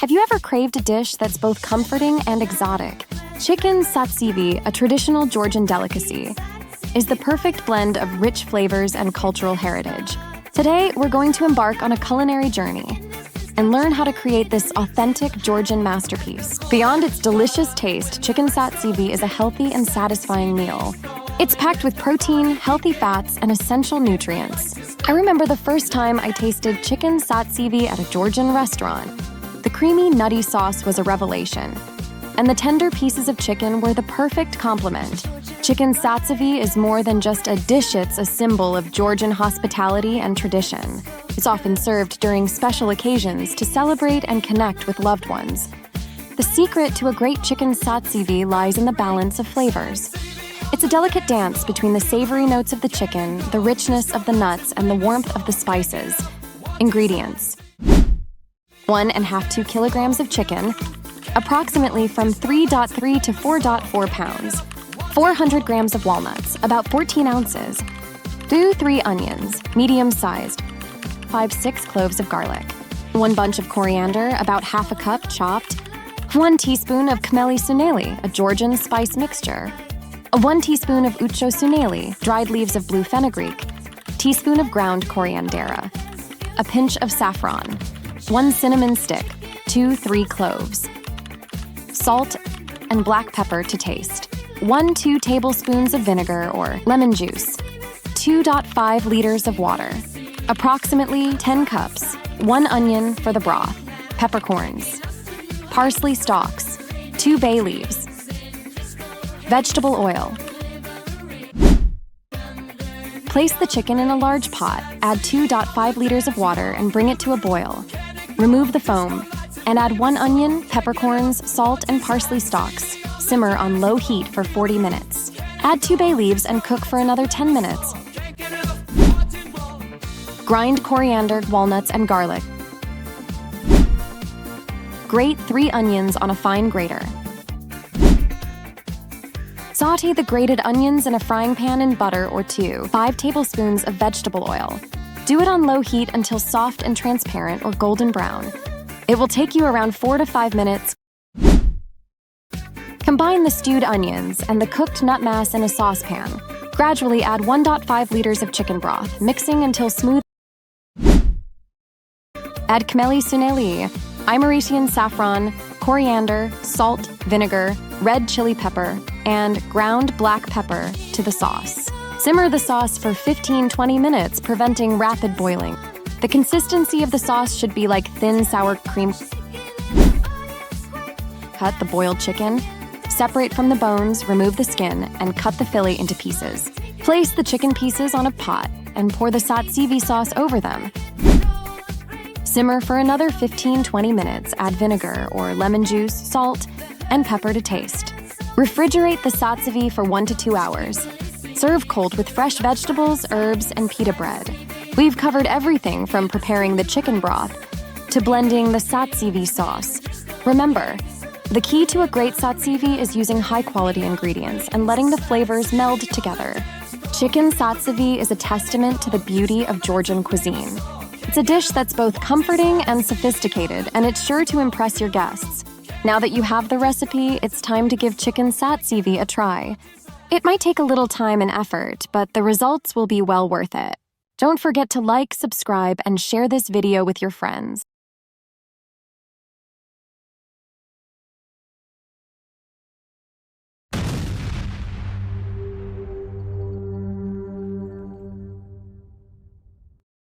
Have you ever craved a dish that's both comforting and exotic? Chicken satsivi, a traditional Georgian delicacy, is the perfect blend of rich flavors and cultural heritage. Today, we're going to embark on a culinary journey and learn how to create this authentic Georgian masterpiece. Beyond its delicious taste, chicken satsivi is a healthy and satisfying meal. It's packed with protein, healthy fats, and essential nutrients. I remember the first time I tasted chicken satsivi at a Georgian restaurant. The creamy, nutty sauce was a revelation, and the tender pieces of chicken were the perfect complement. Chicken satsivi is more than just a dish, it's a symbol of Georgian hospitality and tradition. It's often served during special occasions to celebrate and connect with loved ones. The secret to a great chicken satsivi lies in the balance of flavors. It's a delicate dance between the savory notes of the chicken, the richness of the nuts, and the warmth of the spices. Ingredients: 1.5–2 kilograms of chicken, approximately from 3.3 to 4.4 pounds. 400 grams of walnuts, about 14 ounces. 3 onions, medium-sized. 5–6 cloves of garlic. 1 bunch of coriander, about ½ a cup chopped. 1 teaspoon of khmeli-suneli, a Georgian spice mixture. 1 teaspoon of utsho-suneli, dried leaves of blue fenugreek. Teaspoon of ground coriander. A pinch of saffron. 1 cinnamon stick. 2–3 cloves. Salt and black pepper to taste. 1–2 tablespoons of vinegar or lemon juice. 2.5 liters of water. Approximately 10 cups. 1 onion for the broth. Peppercorns. Parsley stalks. 2 bay leaves. Vegetable oil. Place the chicken in a large pot, add 2.5 liters of water and bring it to a boil. Remove the foam and add 1 onion, peppercorns, salt, and parsley stalks. Simmer on low heat for 40 minutes. Add 2 bay leaves and cook for another 10 minutes. Grind coriander, walnuts, and garlic. Grate 3 onions on a fine grater. Sauté the grated onions in a frying pan in butter or 5 tablespoons of vegetable oil. Do it on low heat until soft and transparent or golden brown. It will take you around 4 to 5 minutes. Combine the stewed onions and the cooked nut mass in a saucepan. Gradually add 1.5 liters of chicken broth, mixing until smooth. Add khmeli-suneli, Imeretian saffron, coriander, salt, vinegar, red chili pepper, and ground black pepper to the sauce. Simmer the sauce for 15–20 minutes, preventing rapid boiling. The consistency of the sauce should be like thin sour cream. Cut the boiled chicken. Separate from the bones, remove the skin, and cut the fillet into pieces. Place the chicken pieces on a pot and pour the satsivi sauce over them. Simmer for another 15–20 minutes, add vinegar or lemon juice, salt, and pepper to taste. Refrigerate the satsivi for 1 to 2 hours. Serve cold with fresh vegetables, herbs, and pita bread. We've covered everything from preparing the chicken broth to blending the satsivi sauce. Remember, the key to a great satsivi is using high-quality ingredients and letting the flavors meld together. Chicken satsivi is a testament to the beauty of Georgian cuisine. It's a dish that's both comforting and sophisticated, and it's sure to impress your guests. Now that you have the recipe, it's time to give chicken satsivi a try. It might take a little time and effort, but the results will be well worth it. Don't forget to like, subscribe, and share this video with your friends.